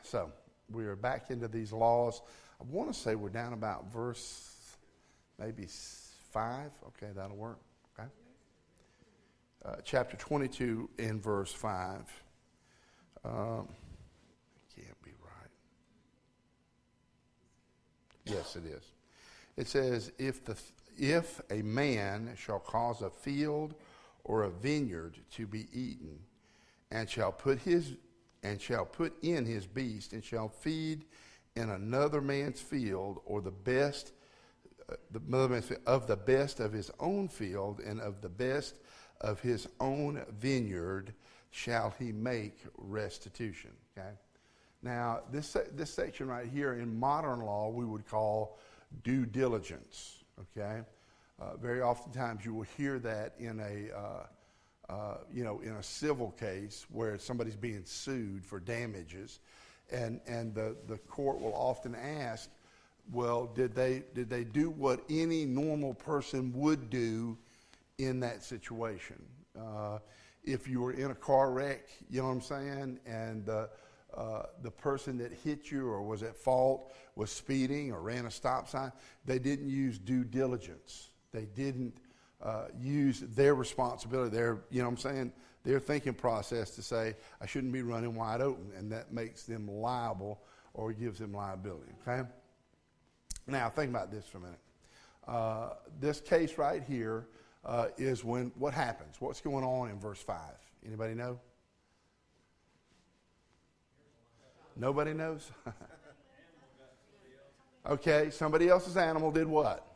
So we are back into these laws. I want to say we're down about verse maybe 5. Okay, that'll work. Okay. Chapter 22 in verse 5. Can't be right. Yes, it is. It says, if a man shall cause a field or a vineyard to be eaten, and shall put in his beast, and shall feed in another man's field, or the best of the best of his own field, and of the best of his own vineyard, shall he make restitution. Okay. Now this section right here in modern law we would call due diligence. Okay. Very oftentimes you will hear that in a civil case where somebody's being sued for damages, and the court will often ask, well, did they do what any normal person would do in that situation? If you were in a car wreck, you know what I'm saying, and the person that hit you or was at fault was speeding or ran a stop sign, they didn't use due diligence. They didn't use their responsibility, their thinking process to say, I shouldn't be running wide open, and that makes them liable or gives them liability, okay? Now, think about this for a minute. This case right here is when, what happens? What's going on in verse 5? Anybody know? Nobody knows? Okay, somebody else's animal did what?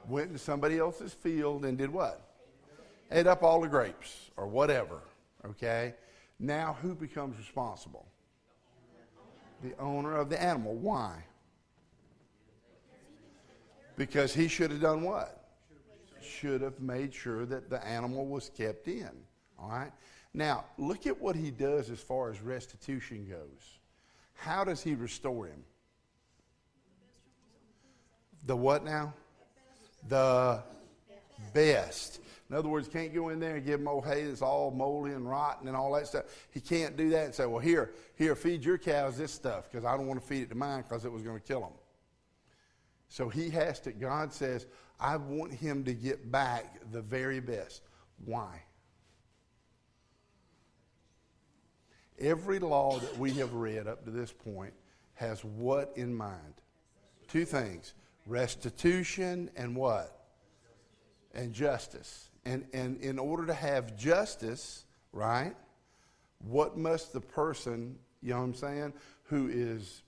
Went into somebody else's field and did what? Ate up all the grapes or whatever, okay? Now who becomes responsible? The owner of the animal. Why? Because he should have done what? Should have made sure that the animal was kept in, all right? Now, look at what he does as far as restitution goes. How does he restore him? The what now? The best. In other words, can't go in there and give him old hay that's all moldy and rotten and all that stuff. He can't do that and say, well, here, feed your cows this stuff because I don't want to feed it to mine because it was going to kill them. So he has to, God says, I want him to get back the very best. Why? Every law that we have read up to this point has what in mind? Two things. Restitution and what? And justice. And in order to have justice, right, what must the person, you know what I'm saying, who is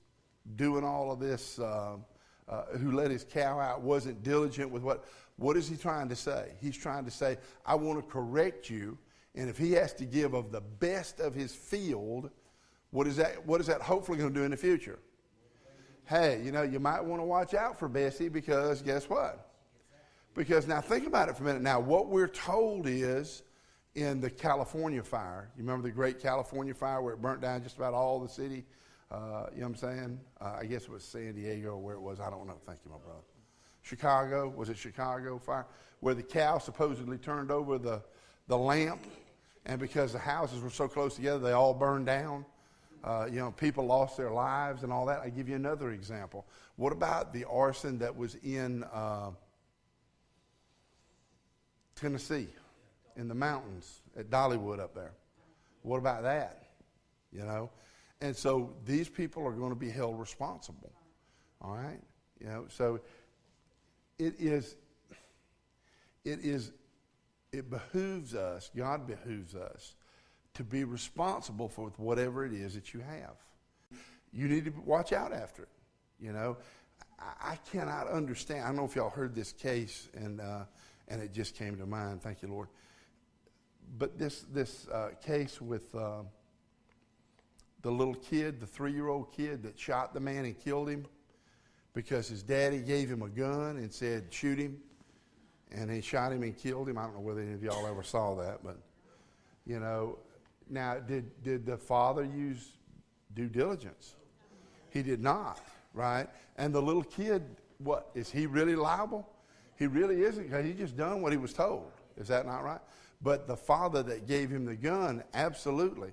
doing all of this, who let his cow out, wasn't diligent with what is he trying to say? He's trying to say, I want to correct you, and if he has to give of the best of his field, what is that hopefully going to do in the future? Hey, you might want to watch out for Bessie because guess what? Because now think about it for a minute. Now what we're told is in the California fire, you remember the great California fire where it burnt down just about all the city? You know what I'm saying? I guess it was San Diego or where it was. I don't know. Thank you, my brother. Chicago. Was it Chicago fire? Where the cow supposedly turned over the lamp, and because the houses were so close together, they all burned down. People lost their lives and all that. I give you another example. What about the arson that was in Tennessee, in the mountains at Dollywood up there? What about that? And so these people are going to be held responsible. All right? So it behooves us, God behooves us, to be responsible for whatever it is that you have. You need to watch out after it. I cannot understand. I don't know if y'all heard this case, and it just came to mind. Thank you, Lord. But this case with the little kid, the 3-year-old kid that shot the man and killed him because his daddy gave him a gun and said, shoot him. And he shot him and killed him. I don't know whether any of y'all ever saw that, but, now did the father use due diligence? He did not, right? And the little kid, what, is he really liable? He really isn't, because he just done what he was told. Is that not right? But the father that gave him the gun, absolutely.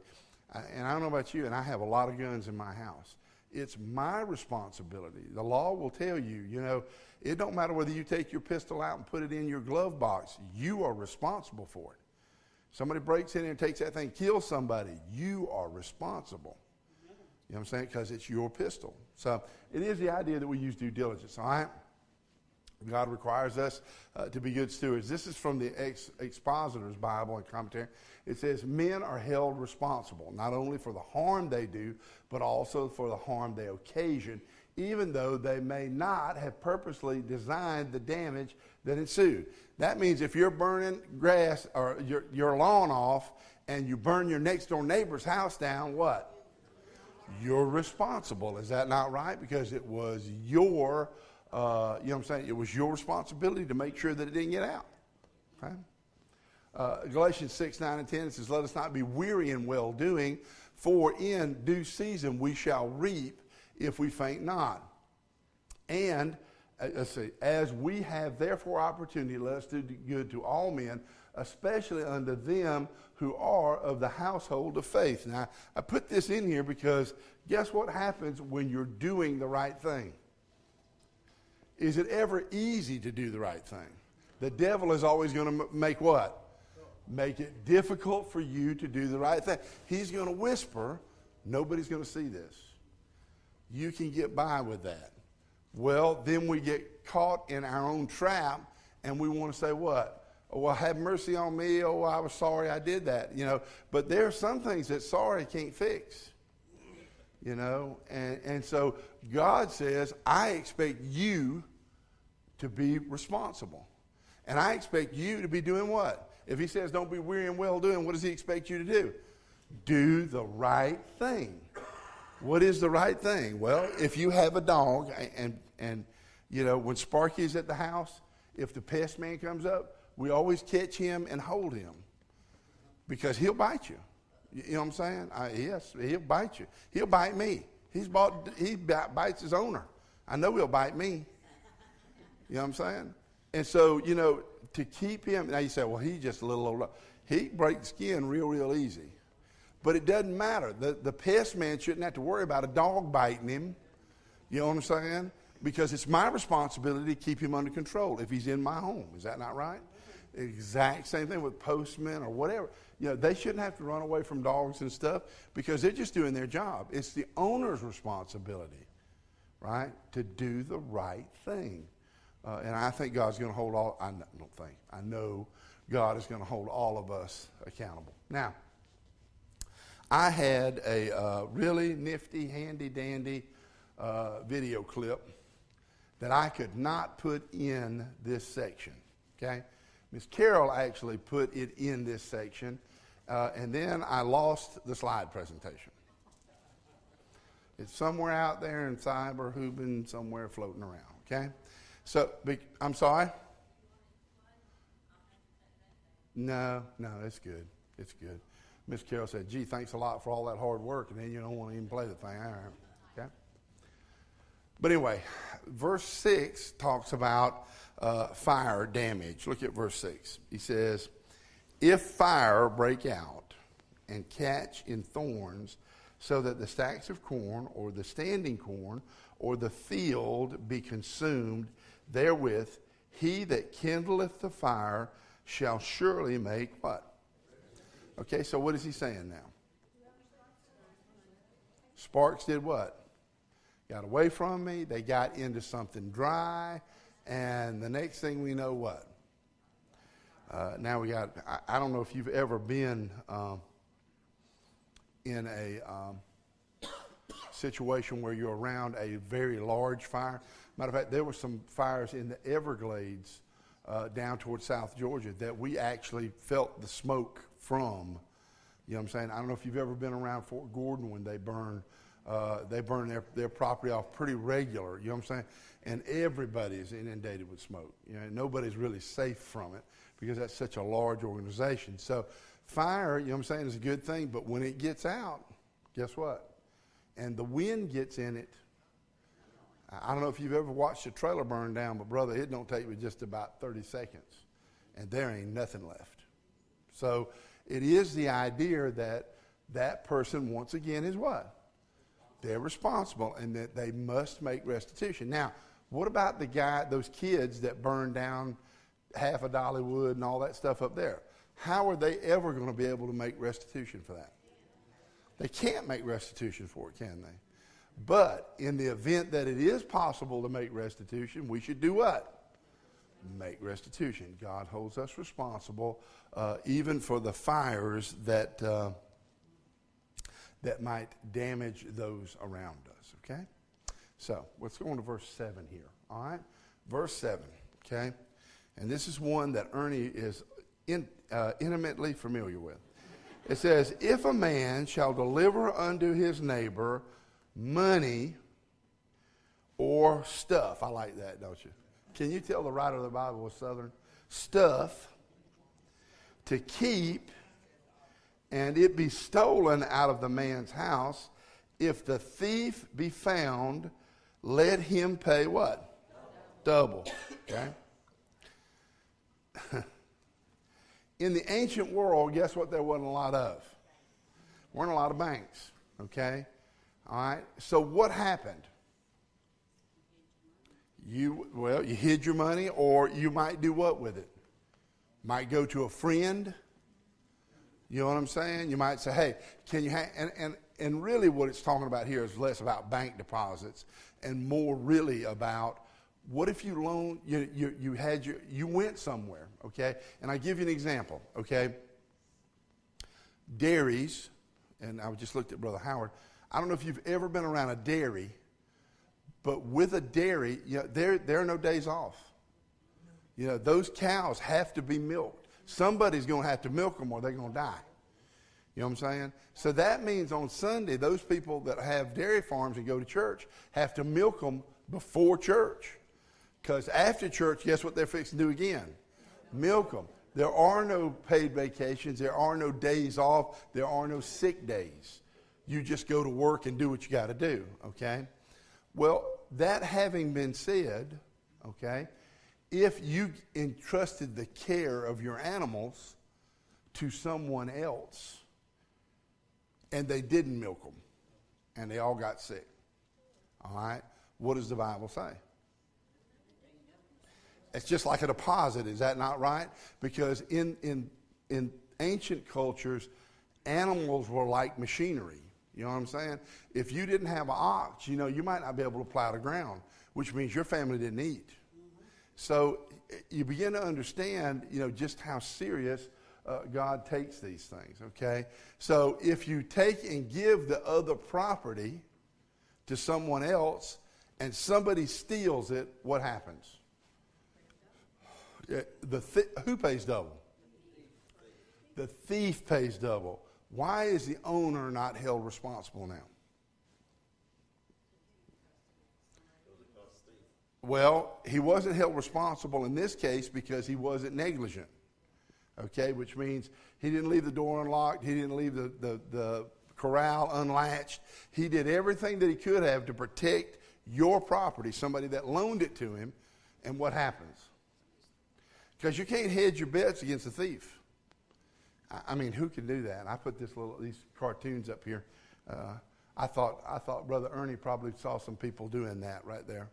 And I don't know about you, and I have a lot of guns in my house. It's my responsibility. The law will tell you, you know, it don't matter whether you take your pistol out and put it in your glove box. You are responsible for it. Somebody breaks in here and takes that thing, kills somebody. You are responsible. You know what I'm saying? Because it's your pistol. So it is the idea that we use due diligence. All right? God requires us to be good stewards. This is from the Expositor's Bible and Commentary. It says, men are held responsible, not only for the harm they do, but also for the harm they occasion, even though they may not have purposely designed the damage that ensued. That means if you're burning grass or your lawn off and you burn your next door neighbor's house down, what? You're responsible. Is that not right? Because it was your you know what I'm saying? It was your responsibility to make sure that it didn't get out. Okay? Galatians 6, 9, and 10 says, let us not be weary in well-doing, for in due season we shall reap if we faint not. And, let's see, as we have therefore opportunity, let us do good to all men, especially unto them who are of the household of faith. Now, I put this in here because guess what happens when you're doing the right thing? Is it ever easy to do the right thing? The devil is always going to make what? Make it difficult for you to do the right thing. He's going to whisper, nobody's going to see this. You can get by with that. Well, then we get caught in our own trap, and we want to say what? Oh, well, have mercy on me. Oh, I was sorry I did that. You know, but there are some things that sorry can't fix. You know, and so God says, I expect you to be responsible. And I expect you to be doing what? If he says don't be weary in well-doing, what does he expect you to do? Do the right thing. What is the right thing? Well, if you have a dog, and you know, when Sparky's at the house, if the pest man comes up, we always catch him and hold him because he'll bite you. You know what I'm saying? Yes, he'll bite you. He'll bite me. He bites his owner. I know he'll bite me. You know what I'm saying? And so, you know, to keep him, now you say, well, he's just a little old. He breaks skin real easy. But it doesn't matter. The pest man shouldn't have to worry about a dog biting him. You know what I'm saying? Because it's my responsibility to keep him under control if he's in my home. Is that not right? Exact same thing with postmen or whatever. You know, they shouldn't have to run away from dogs and stuff because they're just doing their job. It's the owner's responsibility, right, to do the right thing. And I think God's going to hold all, I know God is going to hold all of us accountable. Now, I had a really nifty, handy-dandy video clip that I could not put in this section, okay? Miss Carol actually put it in this section, and then I lost the slide presentation. It's somewhere out there in cyber hooping, somewhere floating around, okay? So, I'm sorry? No, it's good. It's good. Miss Carol said, gee, thanks a lot for all that hard work, and then you don't want to even play the thing. All right. Okay? But anyway, verse 6 talks about fire damage. Look at verse 6. He says, if fire break out and catch in thorns, so that the stacks of corn or the standing corn or the field be consumed therewith, he that kindleth the fire shall surely make what? Okay, so what is he saying now? Sparks did what? Got away from me. They got into something dry. And the next thing we know, what? Now we got, I don't know if you've ever been in a situation where you're around a very large fire. Matter of fact, there were some fires in the Everglades down towards South Georgia that we actually felt the smoke from. You know what I'm saying? I don't know if you've ever been around Fort Gordon when they burn their property off pretty regular. You know what I'm saying? And everybody is inundated with smoke. You know, nobody's really safe from it because that's such a large organization. So fire, you know what I'm saying, is a good thing. But when it gets out, guess what? And the wind gets in it. I don't know if you've ever watched a trailer burn down, but brother, it don't take you just about 30 seconds. And there ain't nothing left. So it is the idea that that person, once again, is what? They're responsible, and that they must make restitution. Now, what about those kids that burned down half of Dollywood and all that stuff up there? How are they ever going to be able to make restitution for that? They can't make restitution for it, can they? But in the event that it is possible to make restitution, we should do what? Make restitution. God holds us responsible, even for the fires that might damage those around us, okay? So let's go on to verse 7 here, all right? Verse 7, okay? And this is one that Ernie is intimately familiar with. It says, if a man shall deliver unto his neighbor money or stuff. I like that, don't you? Can you tell the writer of the Bible was Southern? Stuff to keep, and it be stolen out of the man's house. If the thief be found, let him pay what? Double. Okay? In the ancient world, guess what there wasn't a lot of? Weren't a lot of banks. Okay? All right? So what happened? You hid your money, or you might do what with it? Might go to a friend. You know what I'm saying? You might say, hey, can you and really what it's talking about here is less about bank deposits and more really about what if you loan, you went somewhere, okay? And I give you an example, okay? Dairies, and I just looked at Brother Howard. I don't know if you've ever been around a dairy, but with a dairy, there are no days off. Those cows have to be milked. Somebody's going to have to milk them or they're going to die. You know what I'm saying? So that means on Sunday, those people that have dairy farms and go to church have to milk them before church. Because after church, guess what they're fixing to do again? Milk them. There are no paid vacations. There are no days off. There are no sick days. You just go to work and do what you got to do, okay? Well, that having been said, okay, if you entrusted the care of your animals to someone else and they didn't milk them and they all got sick, all right, what does the Bible say? It's just like a deposit, is that not right? Because in ancient cultures, animals were like machinery. You know what I'm saying? If you didn't have an ox, you might not be able to plow the ground, which means your family didn't eat. So you begin to understand, just how serious God takes these things, okay? So if you take and give the other property to someone else and somebody steals it, what happens? Who pays double? The thief pays double. Why is the owner not held responsible now? Well, he wasn't held responsible in this case because he wasn't negligent. Okay, which means he didn't leave the door unlocked. He didn't leave the corral unlatched. He did everything that he could have to protect your property, somebody that loaned it to him. And what happens? Because you can't hedge your bets against a thief. I mean, who can do that? I put these cartoons up here. I thought Brother Ernie probably saw some people doing that right there.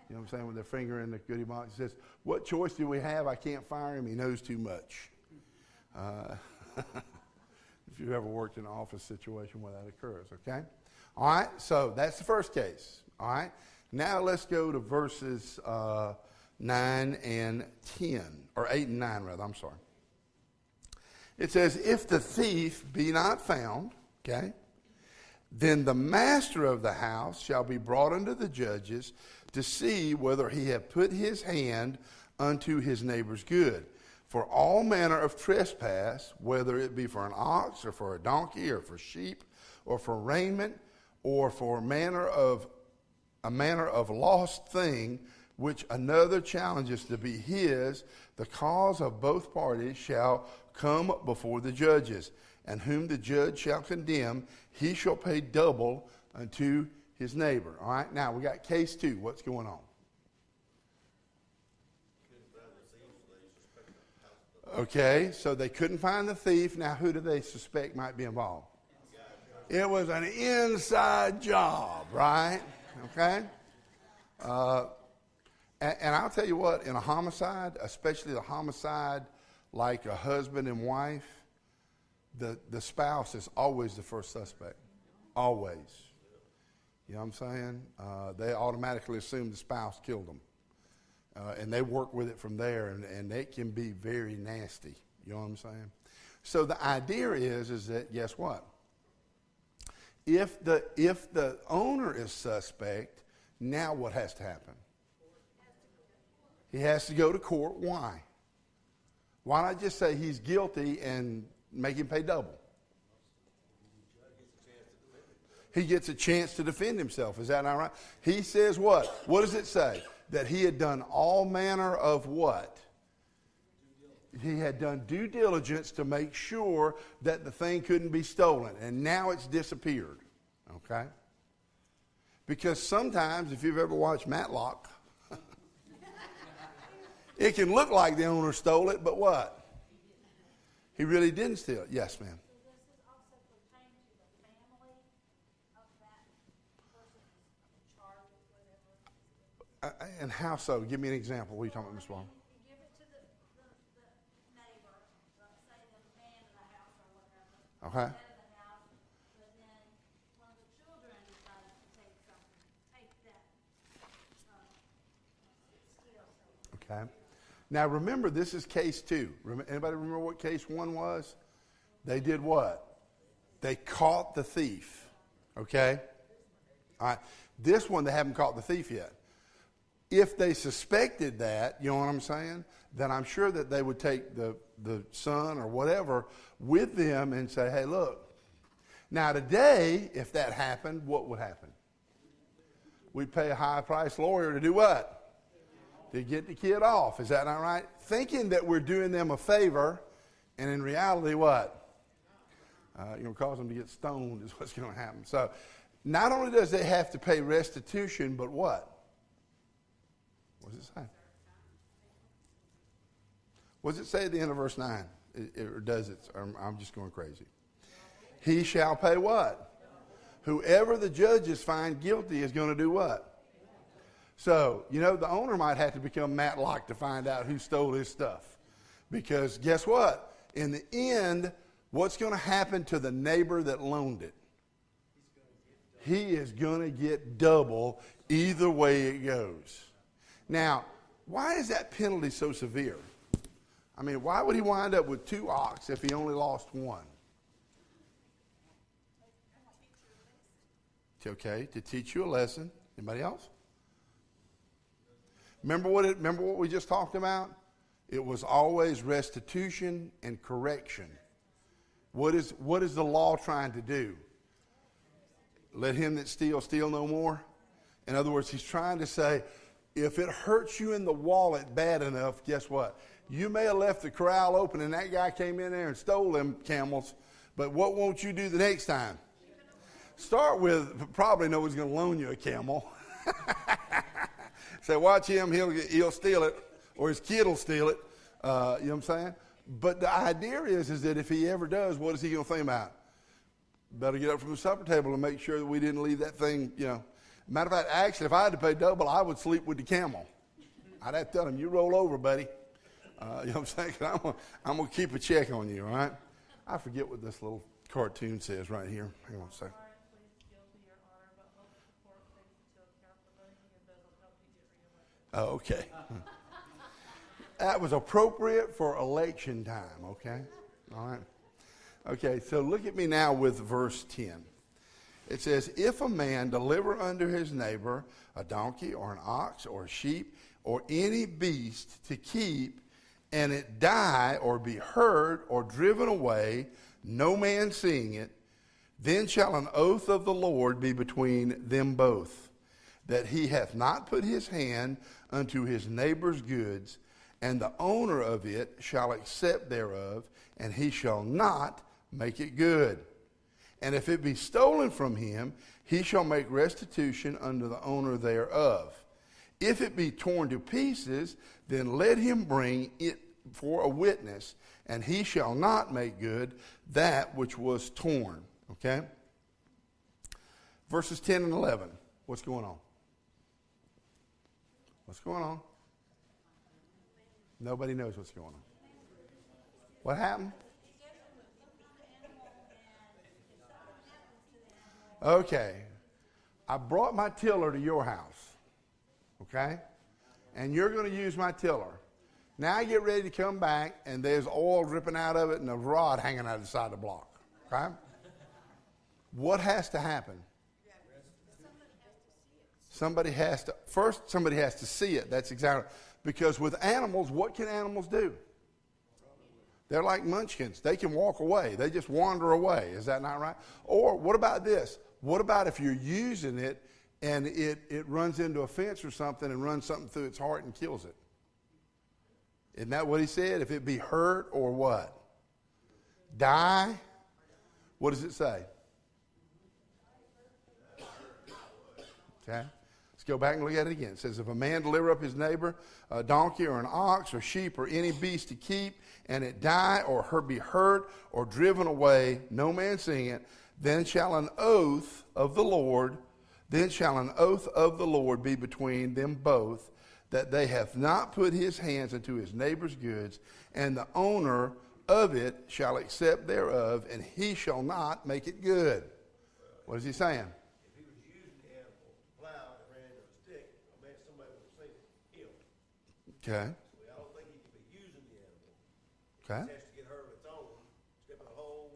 You know what I'm saying? With their finger in the goodie box. He says, what choice do we have? I can't fire him. He knows too much. If you've ever worked in an office situation where that occurs, okay? All right, so that's the first case. All right, now let's go to verses 9 and 10, or 8 and 9 rather, I'm sorry. It says, if the thief be not found, okay, then the master of the house shall be brought unto the judges to see whether he have put his hand unto his neighbor's good. For all manner of trespass, whether it be for an ox or for a donkey or for sheep or for raiment or for a manner of lost thing, which another challenges to be his, the cause of both parties shall come before the judges, and whom the judge shall condemn, he shall pay double unto his neighbor. All right, now we got case 2. What's going on? Okay, so they couldn't find the thief. Now, who do they suspect might be involved? It was an inside job, right? Okay? And I'll tell you what, in a homicide, especially the homicide like a husband and wife, the spouse is always the first suspect. Always. You know what I'm saying? They automatically assume the spouse killed them. And they work with it from there, and it can be very nasty. You know what I'm saying? So the idea is that, guess what? If the owner is suspect, now what has to happen? He has to go to court. Why? Why not just say he's guilty and make him pay double? He gets a chance to defend himself. Is that not right? He says what? What does it say? That he had done all manner of what? He had done due diligence to make sure that the thing couldn't be stolen. And now it's disappeared. Okay? Because sometimes, if you've ever watched Matlock, it can look like the owner stole it, but what? He really didn't steal it. Yes, ma'am. So does this also pertain to the family of that person who's charged with whatever? And how so? Give me an example. What are you talking about, Ms. Wall? You give it to the neighbor, say the man in the house or whatever. Okay. Head of the house, but then one of the children decides to take something, take that skill. Okay. Now remember, this is case 2. Anybody remember what case 1 was? They did what? They caught the thief. Okay? All right. This one, they haven't caught the thief yet. If they suspected that, you know what I'm saying, then I'm sure that they would take the son or whatever with them and say, hey, look. Now today, if that happened, what would happen? We'd pay a high-priced lawyer to do what? To get the kid off. Is that not right? Thinking that we're doing them a favor, and in reality, what? Cause them to get stoned is what's going to happen. So, not only does they have to pay restitution, but what? What does it say? What does it say at the end of verse 9? Or does it? I'm just going crazy. He shall pay what? Whoever the judges find guilty is going to do what? So, the owner might have to become Matlock to find out who stole his stuff. Because guess what? In the end, what's going to happen to the neighbor that loaned it? He is going to get double either way it goes. Now, why is that penalty so severe? I mean, why would he wind up with 2 ox if he only lost 1? It's okay, to teach you a lesson. Anybody else? Remember what we just talked about? It was always restitution and correction. What is the law trying to do? Let him that steals steal no more. In other words, he's trying to say, if it hurts you in the wallet bad enough, guess what? You may have left the corral open and that guy came in there and stole them camels, but what won't you do the next time? Start with, probably nobody's going to loan you a camel. Say, watch him, he'll steal it, or his kid will steal it. You know what I'm saying? But the idea is that if he ever does, what is he going to think about? Better get up from the supper table and make sure that we didn't leave that thing, Matter of fact, actually, if I had to pay double, I would sleep with the camel. I'd have to tell him, you roll over, buddy. You know what I'm saying? 'Cause I'm going to keep a check on you, all right? I forget what this little cartoon says right here. Hang on a second. Oh, okay. That was appropriate for election time, okay? All right. Okay, so look at me now with verse 10. It says, if a man deliver unto his neighbor a donkey or an ox or a sheep or any beast to keep, and it die or be hurt or driven away, no man seeing it, then shall an oath of the Lord be between them both, that he hath not put his hand unto his neighbor's goods, and the owner of it shall accept thereof, and he shall not make it good. And if it be stolen from him, he shall make restitution unto the owner thereof. If it be torn to pieces, then let him bring it for a witness, and he shall not make good that which was torn. Okay? Verses 10 and 11. What's going on? What's going on? Nobody knows what's going on. What happened? Okay. I brought my tiller to your house. Okay? And you're going to use my tiller. Now I get ready to come back, and there's oil dripping out of it and a rod hanging out the side of the block. Okay? What has to happen? Somebody has to see it. That's exactly. Because with animals, what can animals do? They're like munchkins. They can walk away. They just wander away. Is that not right? Or what about this? What about if you're using it and it runs into a fence or something and runs something through its heart and kills it? Isn't that what he said? If it be hurt or what? Die? What does it say? Okay. Let's go back and look at it again. It says, if a man deliver up his neighbor a donkey or an ox or sheep or any beast to keep, and it die or be hurt or driven away, no man seeing it, then shall an oath of the Lord be between them both, that they have not put his hands into his neighbor's goods, and the owner of it shall accept thereof, and he shall not make it good. What is he saying? If he was using the animal, plowed and ran into a stick, I bet somebody would have seen it, killed. Okay. So I don't think he could be using the animal. Okay. It has to get hurt of its own, step in a hole,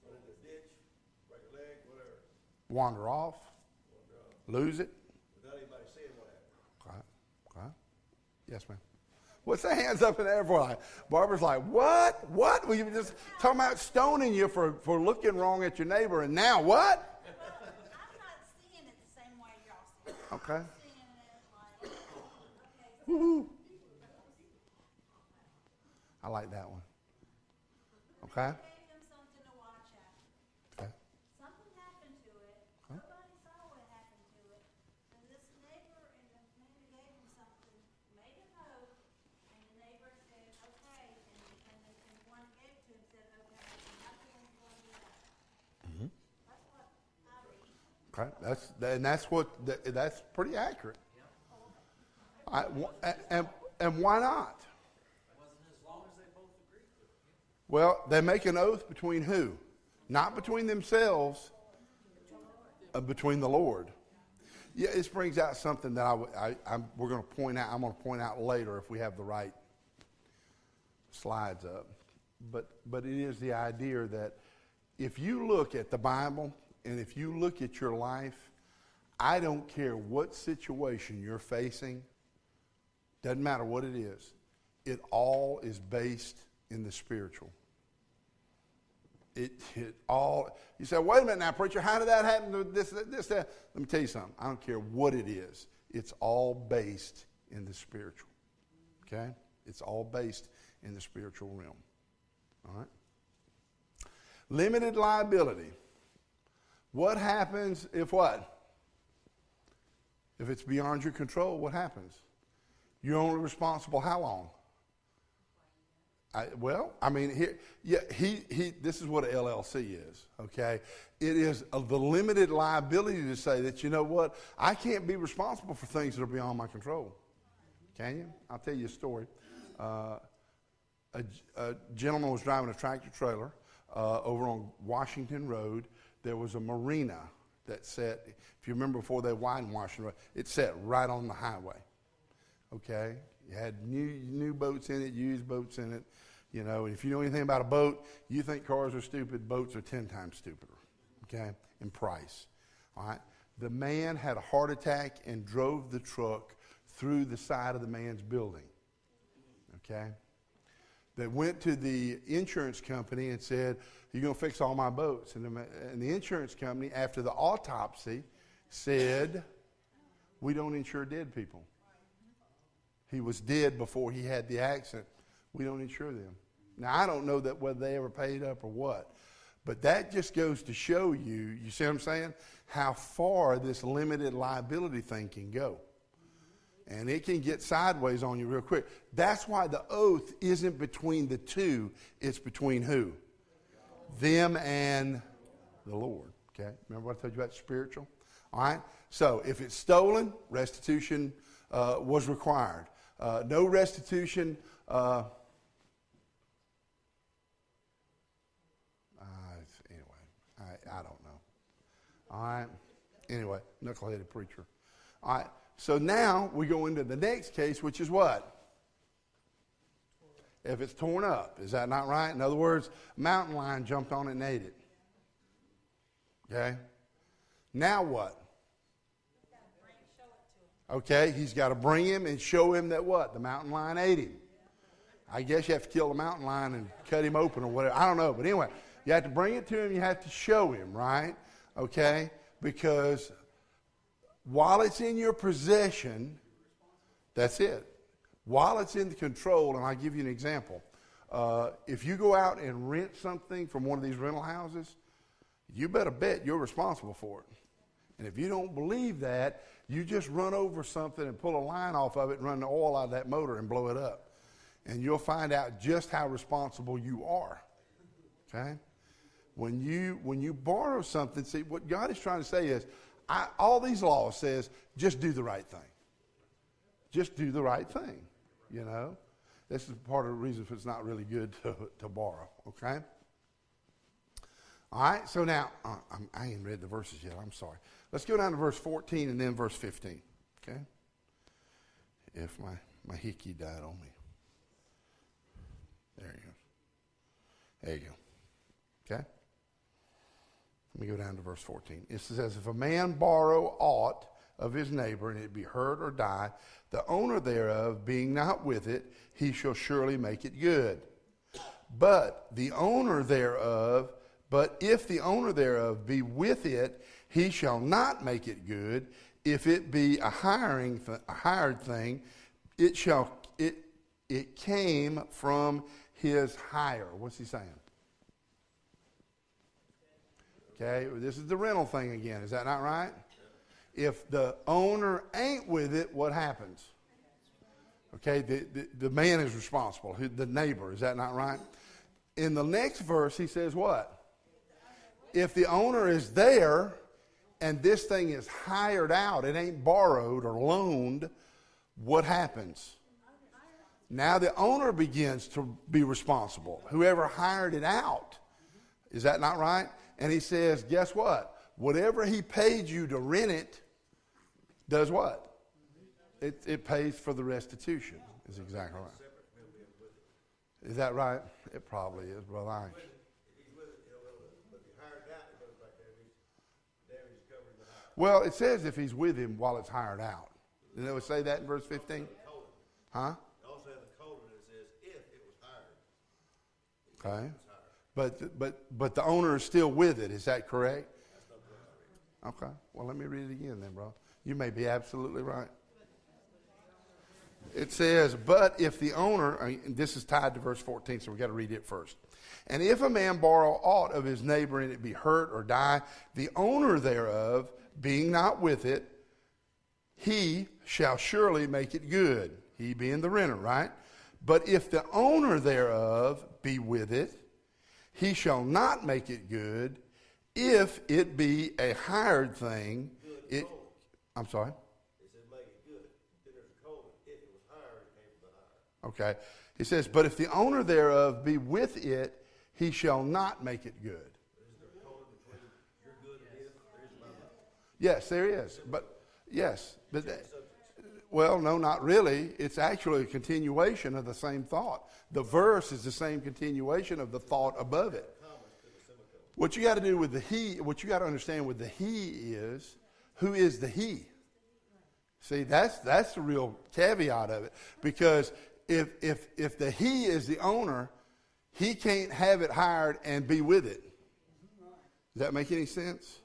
run into a ditch, break a leg, whatever. Wander off. Lose it. Without anybody seeing what happened. Okay. Okay. Yes, ma'am. What's the hands up in the air for? Like, Barbara's like, what? What? Well, you were just talking about stoning you for looking wrong at your neighbor, and now what? I'm not seeing it the same way y'all see it. Okay. I'm seeing it like, okay, Woo-hoo. I like that one. Okay. gave them something to watch out. Okay. Something happened to it. Nobody saw what happened to it. And this neighbor and the man who gave him something made an oath, and the neighbor said, okay, and the one who gave it to him said, okay, nothing's going to do that. That's what I read. Okay. That's pretty accurate. And why not? Well, they make an oath between who? Not between themselves, between the Lord. Yeah, this brings out something that we're going to point out. I'm going to point out later if we have the right slides up. But it is the idea that if you look at the Bible and if you look at your life, I don't care what situation you're facing. Doesn't matter what it is. It all is based in the spiritual. It all, you say, wait a minute now, preacher, how did that happen to this, that? Let me tell you something. I don't care what it is. It's all based in the spiritual. Okay? It's all based in the spiritual realm. All right? Limited liability. What happens if what? If it's beyond your control, what happens? You're only responsible how long? This is what an LLC is, okay? It is the limited liability to say that, you know what, I can't be responsible for things that are beyond my control. Can you? I'll tell you a story. A gentleman was driving a tractor trailer over on Washington Road. There was a marina that sat, if you remember before they widened Washington Road, it sat right on the highway, okay? You had new boats in it, used boats in it. You know, if you know anything about a boat, you think cars are stupid, boats are 10 times stupider, okay, in price. All right? The man had a heart attack and drove the truck through the side of the man's building, okay? They went to the insurance company and said, you're going to fix all my boats. And the insurance company, after the autopsy, said, we don't insure dead people. He was dead before he had the accident. We don't insure them. Now, I don't know that whether they ever paid up or what, but that just goes to show you see what I'm saying, how far this limited liability thing can go. And it can get sideways on you real quick. That's why the oath isn't between the two. It's between who? Them and the Lord. Okay, remember what I told you about spiritual? All right, so if it's stolen, restitution was required. No restitution. Anyway, I don't know. All right, anyway, knuckleheaded preacher. All right, so now we go into the next case, which is what? If it's torn up. Is that not right? In other words, mountain lion jumped on it and ate it. Okay? Now what? Okay, he's got to bring him and show him that what? The mountain lion ate him. I guess you have to kill the mountain lion and cut him open or whatever. I don't know. But anyway, you have to bring it to him. You have to show him, right? Okay? Because while it's in your possession, that's it. While it's in control, and I'll give you an example. If you go out and rent something from one of these rental houses, you better bet you're responsible for it. And if you don't believe that, you just run over something and pull a line off of it and run the oil out of that motor and blow it up. And you'll find out just how responsible you are. Okay? When you borrow something, see, what God is trying to say is, all these laws says, just do the right thing. Just do the right thing, you know. This is part of the reason it's not really good to borrow, okay? All right, so now, I ain't read the verses yet, I'm sorry. Let's go down to verse 14 and then verse 15, okay? If my hickey died on me. There you go. There you go, okay? Let me go down to verse 14. It says, if a man borrow aught of his neighbor, and it be hurt or die, the owner thereof being not with it, he shall surely make it good. But if the owner thereof be with it, he shall not make it good. If it be a hired thing, it came from his hire. What's he saying? Okay, this is the rental thing again. Is that not right? If the owner ain't with it, what happens? Okay, the man is responsible, the neighbor. Is that not right? In the next verse, he says what? If the owner is there and this thing is hired out, it ain't borrowed or loaned, what happens? Now the owner begins to be responsible. Whoever hired it out. Is that not right? And he says, guess what? Whatever he paid you to rent it, does what? It pays for the restitution. Is exactly right. Is that right? It probably is, Brother Ike. Well, it says if he's with him while it's hired out. Didn't it say that in verse 15? Huh? Also in the code it says if it was hired. Okay. But the owner is still with it. Is that correct? Okay. Well, let me read it again then, bro. You may be absolutely right. It says, but if the owner, this is tied to verse 14, so we've got to read it first. And if a man borrow aught of his neighbor and it be hurt or die, the owner thereof, being not with it, he shall surely make it good. He being the renter, right? But if the owner thereof be with it, he shall not make it good. If it be a hired thing, I'm sorry? It says make it good. Then there's a colon. If it was hired, it came from the hire. Okay. He says, but if the owner thereof be with it, he shall not make it good. Is there a colon between your good and if? There is about that. Yes, there is. But, yes. But, well, no, not really. It's actually a continuation of the same thought. The verse is the same continuation of the thought above it. What you got to do with the he, what you got to understand with the he is, who is the he? See, that's the real caveat of it. Because if the he is the owner, he can't have it hired and be with it. Does that make any sense?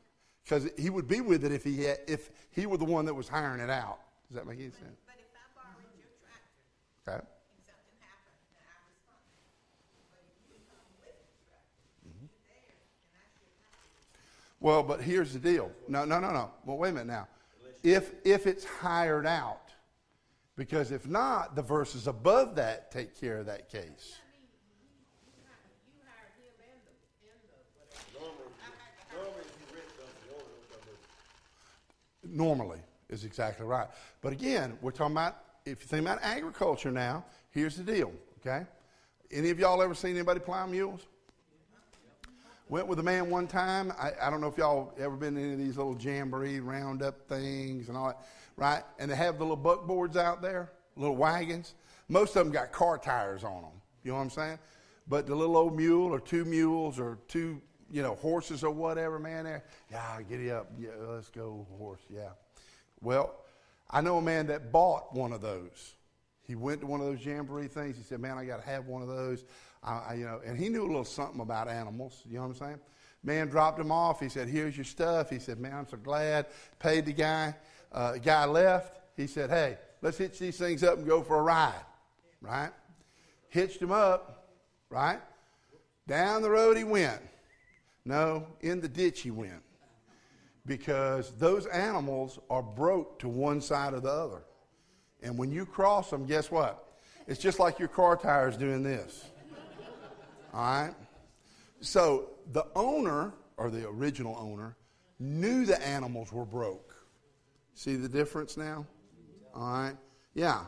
Because he would be with it if he were the one that was hiring it out. Does that make any sense? But if I borrowed your tractor Okay. and something happened, then I'm responsible. But if you come with the tractor, you're there, and I should have to. Well, but here's the deal. No. Well, wait a minute now. If it's hired out, because if not, the verses above that take care of that case. You hired him and the whatever. Normally, if you rent Normally is exactly right. But again, we're talking about, if you think about agriculture now, here's the deal, okay? Any of y'all ever seen anybody plow mules? Went with a man one time. I don't know if y'all ever been to any of these little jamboree roundup things and all that, right? And they have the little buckboards out there, little wagons. Most of them got car tires on them. You know what I'm saying? But the little old mule or two mules or two, horses or whatever, man, there, yeah, giddy up. Yeah, let's go, horse, yeah. Well, I know a man that bought one of those. He went to one of those jamboree things. He said, man, I got to have one of those. And he knew a little something about animals. You know what I'm saying? Man dropped him off. He said, here's your stuff. He said, man, I'm so glad. Paid the guy. The guy left. He said, hey, let's hitch these things up and go for a ride. Right? Hitched him up. Right? Down the road he went. No, in the ditch he went. Because those animals are broke to one side or the other. And when you cross them, guess what? It's just like your car tires doing this. All right? So the owner, or the original owner, knew the animals were broke. See the difference now? All right? Yeah.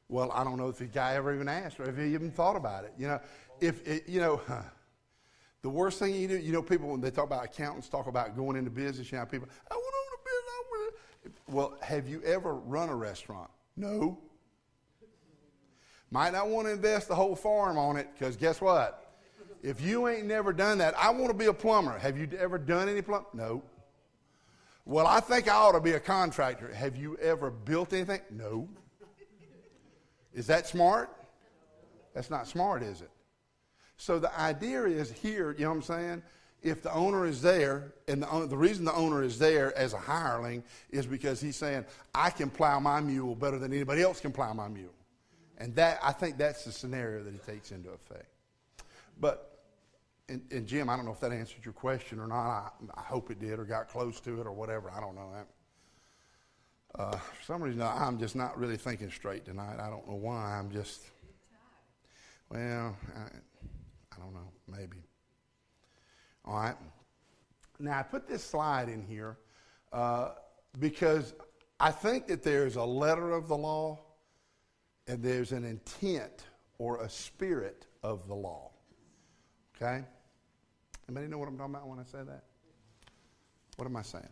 Well, I don't know if the guy ever even asked or if he even thought about it. The worst thing you do, people, when they talk about accountants, talk about going into business, people, I want to own a business. Well, have you ever run a restaurant? No. Might not want to invest the whole farm on it, because guess what? If you ain't never done that, I want to be a plumber. Have you ever done any plumbing? No. Well, I think I ought to be a contractor. Have you ever built anything? No. Is that smart? That's not smart, is it? So the idea is here, you know what I'm saying? If the owner is there, and the reason the owner is there as a hireling is because he's saying, I can plow my mule better than anybody else can plow my mule. And I think that's the scenario that he takes into effect. But, and Jim, I don't know if that answered your question or not. I hope it did, or got close to it, or whatever. I don't know that. For some reason, I'm just not really thinking straight tonight. I don't know why. I'm just, well, I don't know, maybe. All right. Now, I put this slide in here because I think that there's a letter of the law and there's an intent or a spirit of the law. Okay? Anybody know what I'm talking about when I say that? What am I saying?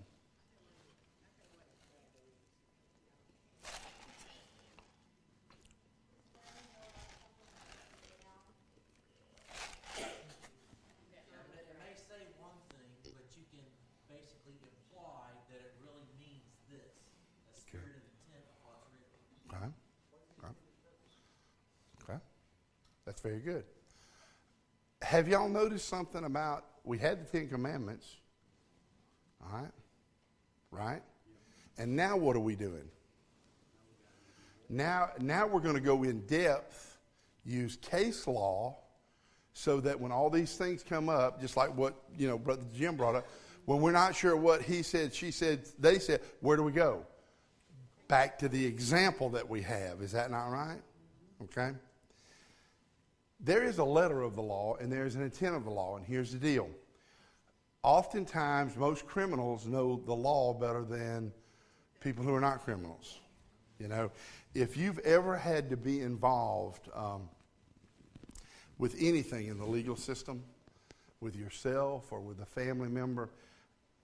That's very good. Have y'all noticed something about, we had the Ten Commandments, all right? Right? And now what are we doing? Now we're going to go in depth, use case law, so that when all these things come up, just like what, Brother Jim brought up, when we're not sure what he said, she said, they said, where do we go? Back to the example that we have. Is that not right? Okay? There is a letter of the law and there is an intent of the law, and here's the deal. Oftentimes, most criminals know the law better than people who are not criminals. If you've ever had to be involved with anything in the legal system, with yourself or with a family member,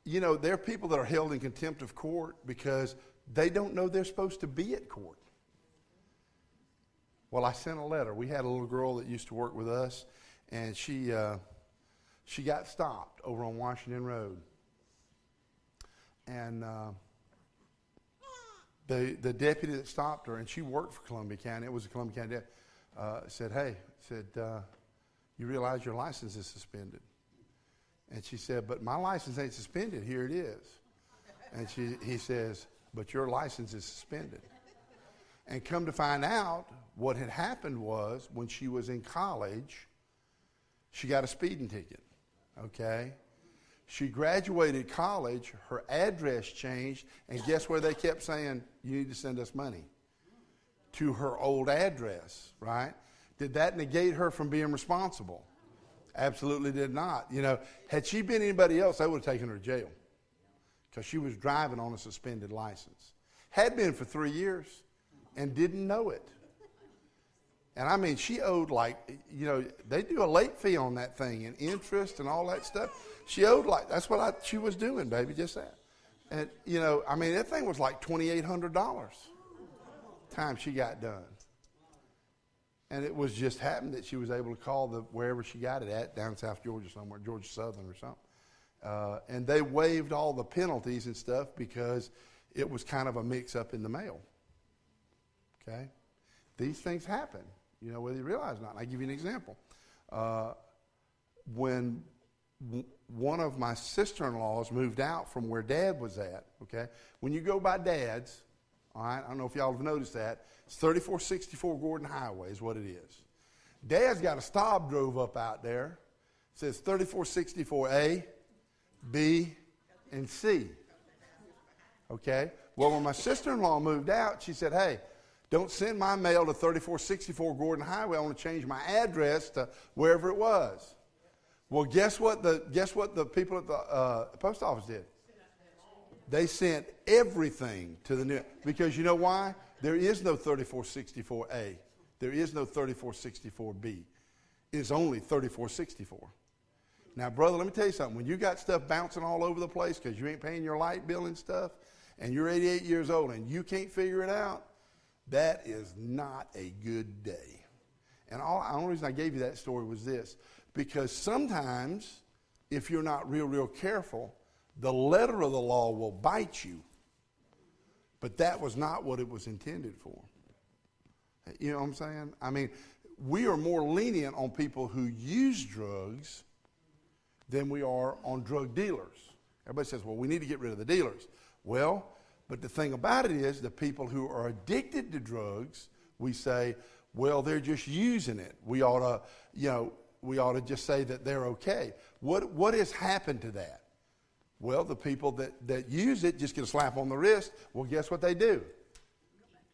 there are people that are held in contempt of court because they don't know they're supposed to be at court. Well, I sent a letter. We had a little girl that used to work with us, and she got stopped over on Washington Road. And the deputy that stopped her, and she worked for Columbia County, it was a Columbia County deputy, said, you realize your license is suspended? And she said, but my license ain't suspended. Here it is. And he says, but your license is suspended. And come to find out, what had happened was, when she was in college, she got a speeding ticket, okay? She graduated college, her address changed, and guess where they kept saying, you need to send us money? To her old address, right? Did that negate her from being responsible? Absolutely did not. Had she been anybody else, they would have taken her to jail. because she was driving on a suspended license. Had been for 3 years and didn't know it. And I mean, she owed they do a late fee on that thing and interest and all that stuff. She owed that's what she was doing, baby, just that. And, I mean, that thing was like $2,800 time she got done. And it was just happened that she was able to call wherever she got it at, down in South Georgia somewhere, Georgia Southern or something. And they waived all the penalties and stuff because it was kind of a mix-up in the mail. Okay? These things happen, whether you realize it or not. I'll give you an example. When one of my sister-in-laws moved out from where Dad was at, okay? When you go by Dad's, all right, I don't know if y'all have noticed that, it's 3464 Gordon Highway is what it is. Dad's got a stop drove up out there. It says 3464A, B, and C. Okay? Well, when my sister-in-law moved out, she said, hey, don't send my mail to 3464 Gordon Highway. I want to change my address to wherever it was. Well, guess what the people at the post office did? They sent everything to the new, because you know why? There is no 3464A. There is no 3464B. It's only 3464. Now, brother, let me tell you something. When you got stuff bouncing all over the place because you ain't paying your light bill and stuff, and you're 88 years old and you can't figure it out, that is not a good day. And the only reason I gave you that story was this, because sometimes, if you're not real careful, the letter of the law will bite you. But that was not what it was intended for. You know what I'm saying? I mean, we are more lenient on people who use drugs than we are on drug dealers. Everybody says, well, we need to get rid of the dealers. Well, but the thing about it is, the people who are addicted to drugs, we say, well, they're just using it. We ought to just say that they're okay. What has happened to that? Well, the people that use it just get a slap on the wrist. Well, guess what they do?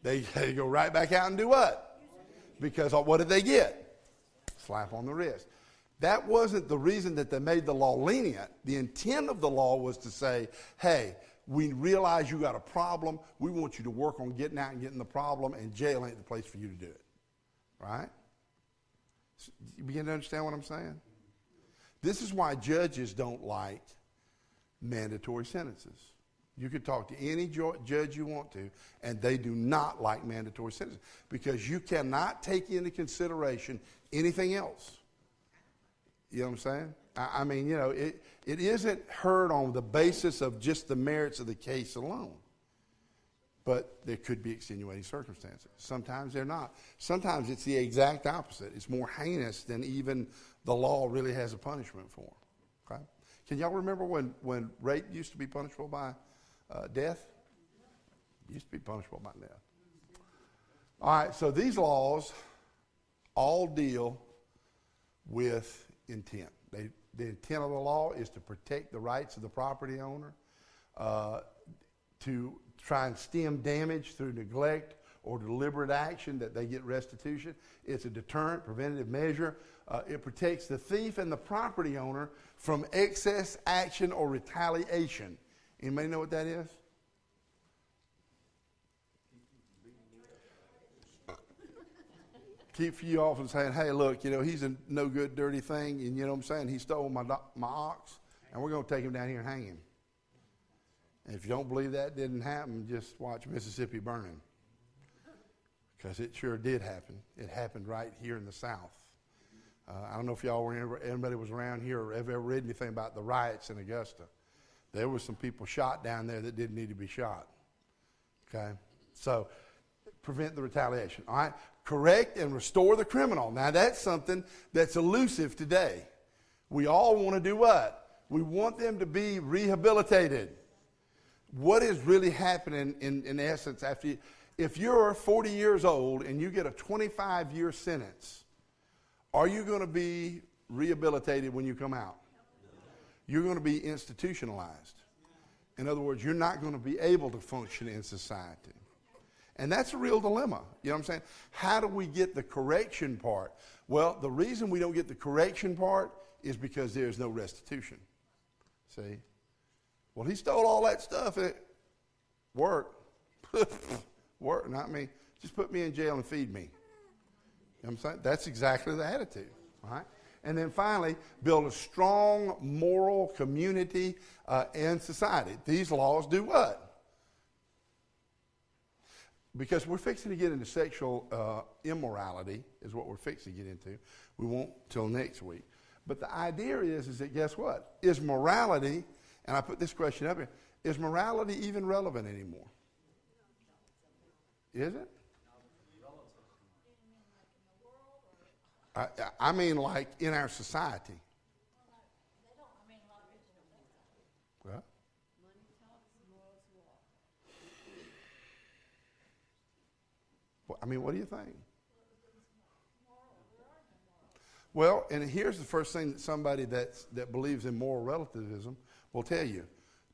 They go right back out and do what? Because what did they get? Slap on the wrist. That wasn't the reason that they made the law lenient. The intent of the law was to say, hey, we realize you got a problem. We want you to work on getting out and getting the problem, and jail ain't the place for you to do it. Right? So you begin to understand what I'm saying? This is why judges don't like mandatory sentences. You could talk to any judge you want to, and they do not like mandatory sentences because you cannot take into consideration anything else. You know what I'm saying? I mean, it isn't heard on the basis of just the merits of the case alone. But there could be extenuating circumstances. Sometimes they're not. Sometimes it's the exact opposite. It's more heinous than even the law really has a punishment for. Okay? Can y'all remember when rape used to be punishable by death? It used to be punishable by death. All right, so these laws all deal with intent. The intent of the law is to protect the rights of the property owner, to try and stem damage through neglect or deliberate action that they get restitution. It's a deterrent, preventative measure. It protects the thief and the property owner from excess action or retaliation. Anybody know what that is? Keep you off and saying, hey, look, he's a no good, dirty thing, and you know what I'm saying? He stole my ox, and we're going to take him down here and hang him. And if you don't believe that didn't happen, just watch Mississippi burning. Because it sure did happen. It happened right here in the South. I don't know if anybody was around here or ever read anything about the riots in Augusta. There were some people shot down there that didn't need to be shot. Okay? So, prevent the retaliation. All right? Correct and restore the criminal. Now, that's something that's elusive today. We all want to do what? We want them to be rehabilitated. What is really happening in essence after if you're 40 years old and you get a 25-year sentence, are you going to be rehabilitated when you come out? You're going to be institutionalized. In other words, you're not going to be able to function in society. And that's a real dilemma. You know what I'm saying? How do we get the correction part? Well, the reason we don't get the correction part is because there's no restitution. See? Well, he stole all that stuff. Work. Work, not me. Just put me in jail and feed me. You know what I'm saying? That's exactly the attitude, right? And then finally, build a strong moral community and society. These laws do what? Because we're fixing to get into sexual immorality, is what we're fixing to get into. We won't till next week. But the idea is that guess what? Is morality, and I put this question up here, is morality even relevant anymore? Is it? I mean like in our society. Well, I mean, what do you think? Well, and here's the first thing that somebody that believes in moral relativism will tell you.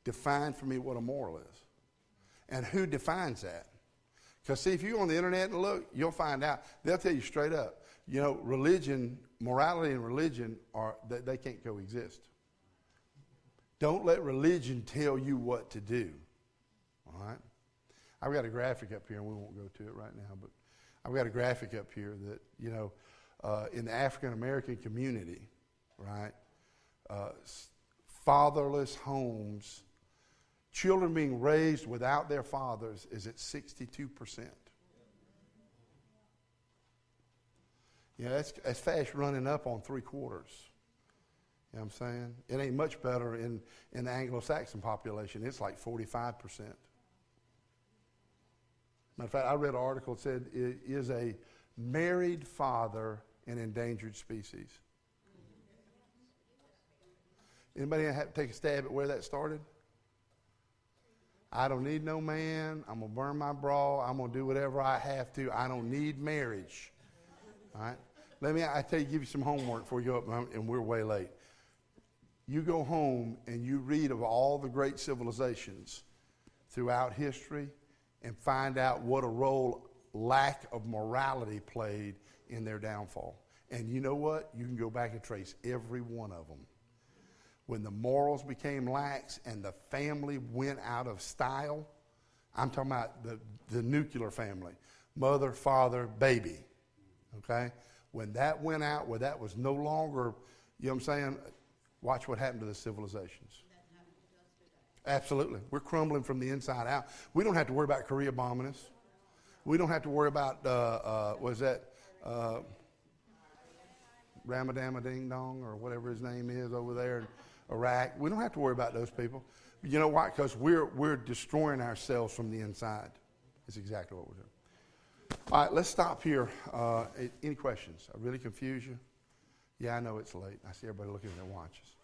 Define for me what a moral is. And who defines that? Because see, if you go on the internet and look, you'll find out. They'll tell you straight up. You know, religion, morality and religion, they can't coexist. Don't let religion tell you what to do. All right? I've got a graphic up here, and we won't go to it right now, but I've got a graphic up here that, you know, in the African-American community, right, fatherless homes, children being raised without their fathers is at 62%. Yeah, that's fast running up on 3/4. You know what I'm saying? It ain't much better in the Anglo-Saxon population. It's like 45%. Matter of fact, I read an article that said it is a married father an endangered species. Anybody have to take a stab at where that started? I don't need no man. I'm going to burn my bra. I'm going to do whatever I have to. I don't need marriage. All right? I tell you, give you some homework before you go up, and we're way late. You go home and you read of all the great civilizations throughout history and find out what a role lack of morality played in their downfall. And you know what? You can go back and trace every one of them. When the morals became lax and the family went out of style, I'm talking about the nuclear family, mother, father, baby, okay? When that went out, where that was no longer, you know what I'm saying, watch what happened to the civilizations. Absolutely. We're crumbling from the inside out. We don't have to worry about Korea bombing us. We don't have to worry about, Ramadama Ding Dong or whatever his name is over there in Iraq. We don't have to worry about those people. You know why? Because we're destroying ourselves from the inside. That's exactly what we're doing. All right, let's stop here. Any questions? I really confuse you? Yeah, I know it's late. I see everybody looking at their watches.